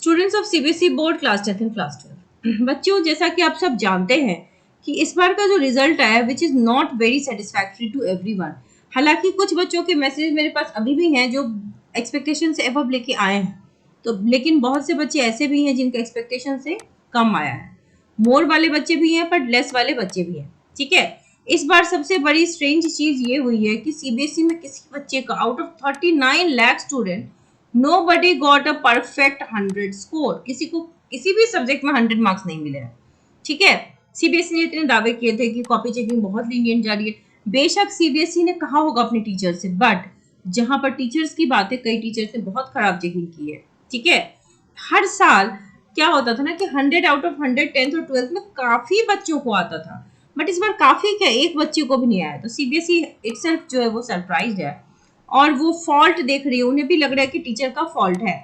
Students of CBSE board class 10 and class 12। बच्चों, जैसा कि आप सब जानते हैं कि इस बार का जो रिजल्ट आया which is not very satisfactory to everyone. हालांकि कुछ बच्चों के मैसेज मेरे पास अभी भी हैं जो एक्सपेक्टेशन से एबव लेके आए हैं, तो लेकिन बहुत से बच्चे ऐसे भी हैं जिनके एक्सपेक्टेशन से कम आया है। मोर वाले बच्चे भी हैं पर लेस वाले बच्चे भी हैं। ठीक है, इस बार सबसे बड़ी स्ट्रेंज चीज ये हुई है कि सीबीएसई में किसी बच्चे का out of 39 lakh student nobody got a perfect 100 score. किसी को किसी भी सब्जेक्ट में 100 मार्क्स नहीं मिले हैं। ठीक है, सीबीएसई ने इतने दावे किए थे कि कॉपी चेकिंग बहुत लीनियंट जा रही है। बेशक सीबीएसई ने कहा होगा अपने टीचर से, बट जहां पर टीचर्स की बात है, कई टीचर्स ने बहुत खराब चेकिंग की है। ठीक है, हर साल क्या होता था ना कि 100 आउट ऑफ 100 10th और 12th में काफी बच्चों को आता था, बट इस बार काफी क्या, एक बच्चे को भी नहीं आया। तो सीबीएसई इटसेल्फ जो है वो सरप्राइज्ड है और वो फॉल्ट देख रही है। उन्हें भी लग रहा है कि टीचर का फॉल्ट है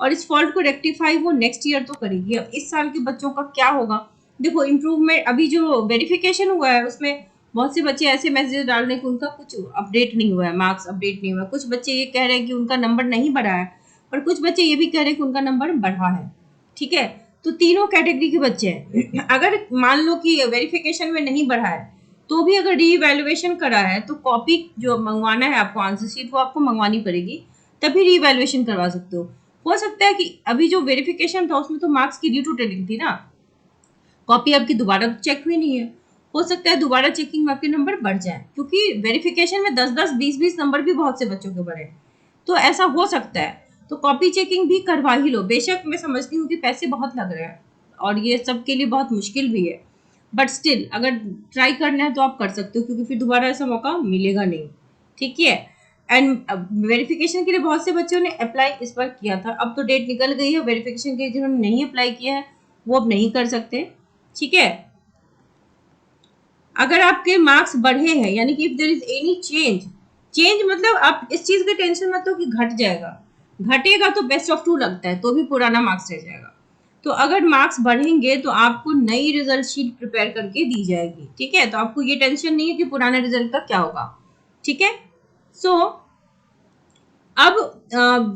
और इस फॉल्ट को रेक्टिफाई वो नेक्स्ट ईयर तो करेगी। अब इस साल के बच्चों का क्या होगा, देखो इम्प्रूवमेंट, अभी जो वेरिफिकेशन हुआ है उसमें बहुत से बच्चे ऐसे मैसेज डाल रहे हैं कि उनका कुछ अपडेट नहीं हुआ है, मार्क्स अपडेट नहीं हुआ है। कुछ बच्चे ये कह रहे हैं कि उनका नंबर नहीं बढ़ा है और कुछ बच्चे ये भी कह रहे हैं कि उनका नंबर बढ़ा है। ठीक है, तो तीनों कैटेगरी के बच्चे हैं। अगर मान लो कि वेरिफिकेशन में नहीं बढ़ा है तो भी अगर रीवैल्यूएशन करा है तो कॉपी जो मंगवाना है आपको, आंसर शीट वो आपको मंगवानी पड़ेगी, तभी रीवैल्यूएशन करवा सकते हो सकता है कि अभी जो वेरिफिकेशन था उसमें तो मार्क्स की रीटोटेलिंग थी ना, कॉपी आपकी दोबारा चेक हुई नहीं है। हो सकता है दोबारा चेकिंग में आपके नंबर बढ़ जाए, क्योंकि वेरिफिकेशन में 10-10 20-20 नंबर भी बहुत से बच्चों के बढ़े, तो ऐसा हो सकता है। तो कॉपी चेकिंग भी करवा ही लो। बेशक मैं समझती हूँ कि पैसे बहुत लग रहे हैं और ये सबके लिए बहुत मुश्किल भी है, बट स्टिल अगर ट्राई करना है तो आप कर सकते हो, क्योंकि फिर दोबारा ऐसा मौका मिलेगा नहीं। ठीक है, एंड वेरिफिकेशन के लिए बहुत से बच्चों ने अप्लाई इस बार किया था, अब तो डेट निकल गई है। वेरिफिकेशन के लिए जिन्होंने नहीं अप्लाई किया है वो अब नहीं कर सकते। ठीक है, अगर आपके मार्क्स बढ़े हैं, यानी कि if there is any change मतलब आप इस चीज की टेंशन मत लो कि घट जाएगा, घटेगा तो बेस्ट ऑफ 2 लगता है, तो भी पुराना मार्क्स रह जाएगा। तो अगर मार्क्स बढ़ेंगे तो आपको नई रिजल्ट शीट प्रिपेयर करके दी जाएगी। ठीक है, तो आपको ये टेंशन नहीं है कि पुराने रिजल्ट का क्या होगा। ठीक है, सो अब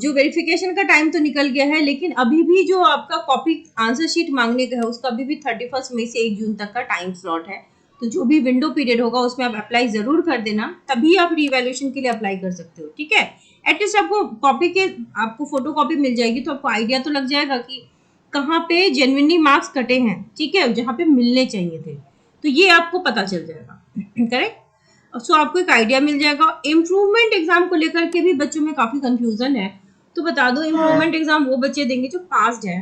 जो वेरिफिकेशन का टाइम तो निकल गया है, लेकिन अभी भी जो आपका कॉपी आंसर शीट मांगने का है उसका अभी भी 31 मई से 1 जून तक का टाइम स्लॉट है। तो जो भी विंडो पीरियड होगा उसमें आप अप्लाई जरूर कर देना, तभी आप रीवैल्यूएशन के लिए अप्लाई कर सकते हो। ठीक है, एटलीस्ट आपको कॉपी के आपको फोटो कॉपी मिल जाएगी, तो आपको आइडिया तो लग जाएगा कि कहाँ पे जेन्युइनली मार्क्स कटे हैं। ठीक है, जहाँ पे मिलने चाहिए थे, तो ये आपको पता चल जाएगा। करेक्ट, सो आपको एक आइडिया मिल जाएगा। इम्प्रूवमेंट एग्जाम को लेकर के भी बच्चों में काफी कंफ्यूजन है, तो बता दो इम्प्रूवमेंट एग्जाम वो बच्चे देंगे जो पास्ड है,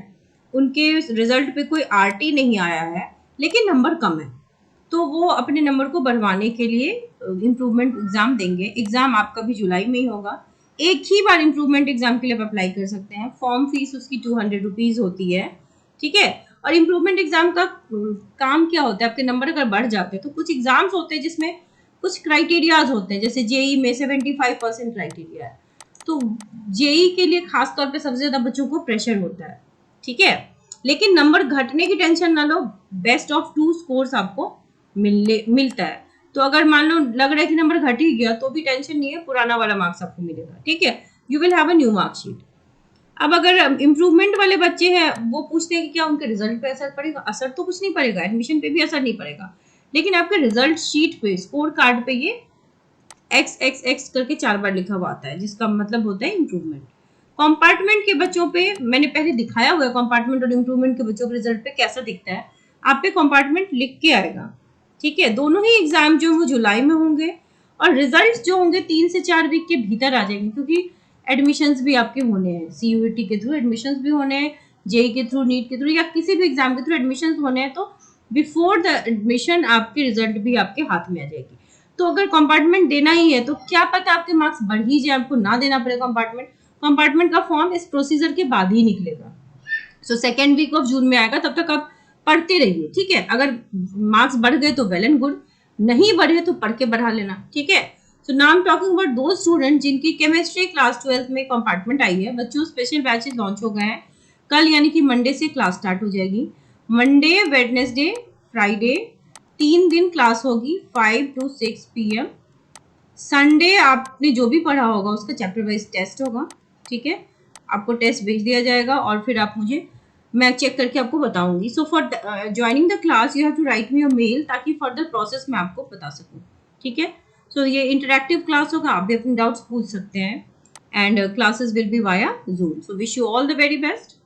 उनके रिजल्ट पे कोई आरटी नहीं आया है लेकिन नंबर कम है, तो वो अपने नंबर को बढ़वाने के लिए इम्प्रूवमेंट एग्जाम देंगे। एग्जाम आपका भी जुलाई में ही होगा। एक ही बार इम्प्रूवमेंट एग्जाम के लिए आप अप्लाई कर सकते हैं। फॉर्म फीस उसकी 200 रुपीज होती है। ठीक है, और इम्प्रूवमेंट एग्जाम का काम क्या होता है, आपके नंबर अगर बढ़ जाते हैं तो कुछ एग्जाम्स होते हैं जिसमें कुछ क्राइटेरियाज होते हैं, जैसे जेई में 75% क्राइटेरिया है, तो जेई के लिए खास तौर पे सबसे ज्यादा बच्चों को प्रेशर होता है। ठीक है, लेकिन नंबर घटने की टेंशन ना लो, बेस्ट ऑफ 2 स्कोर्स आपको मिलता है। तो अगर मान लो लग रहा है कि नंबर घट ही गया तो भी टेंशन नहीं है, पुराना वाला मार्क्स आपको मिलेगा। ठीक है, you will have a new marksheet. अब अगर इम्प्रूवमेंट वाले बच्चे हैं, वो पूछते हैं कि क्या उनके रिजल्ट पे असर पड़ेगा। असर तो कुछ नहीं पड़ेगा, एडमिशन पे भी असर नहीं पड़ेगा, लेकिन आपके रिजल्ट शीट पे, स्कोर कार्ड पे ये XXX करके 4 बार लिखा हुआ आता है, जिसका मतलब होता है इम्प्रूवमेंट। कंपार्टमेंट के बच्चों पे मैंने पहले दिखाया हुआ है, कंपार्टमेंट और इम्प्रूवमेंट के बच्चों के रिजल्ट पे कैसा दिखता है। आप पे कंपार्टमेंट लिख के आएगा। ठीक है, दोनों ही एग्जाम जो वो जुलाई में होंगे और रिजल्ट जो होंगे 3 से 4 वीक के भीतर आ जाएंगे, क्योंकि एडमिशंस भी आपके होने हैं, सीयूईटी के थ्रू एडमिशंस भी होने हैं, जेई के थ्रू, नीट के थ्रू, या किसी भी एग्जाम के थ्रू एडमिशंस होने हैं, तो बिफोर द एडमिशन आपकी रिजल्ट भी आपके हाथ में आ जाएगी। तो अगर कंपार्टमेंट देना ही है तो क्या पता आपके मार्क्स बढ़ ही जाए, आपको ना देना पड़े कंपार्टमेंट। कंपार्टमेंट का फॉर्म इस प्रोसीजर के बाद ही निकलेगा। So second week of June में आएगा, तब तक आप पढ़ते रहिए। ठीक है, अगर मार्क्स बढ़ गए तो वेल एंड गुड, नहीं बढ़े तो पढ़ के बढ़ा लेना। ठीक है, so now I am talking about दो स्टूडेंट जिनकी केमिस्ट्री क्लास 12 में कंपार्टमेंट आई है। बच्चों, स्पेशल बैचेस लॉन्च हो गए हैं कल, यानी कि मंडे से क्लास स्टार्ट हो जाएगी। मंडे, वेडनेसडे, फ्राइडे 3 दिन क्लास होगी 5 to 6 PM। संडे आपने जो भी पढ़ा होगा उसका चैप्टर वाइज टेस्ट होगा। ठीक है, आपको टेस्ट भेज दिया जाएगा और फिर आप मुझे, मैं चेक करके आपको बताऊंगी. So for joining the class you have to write me a mail, ताकि फर्दर प्रोसेस मैं आपको बता सकूं. ठीक है. सो ये इंटरैक्टिव क्लास होगा, आप भी अपने डाउट्स पूछ सकते हैं, and classes will be via zoom. So wish you all the very best.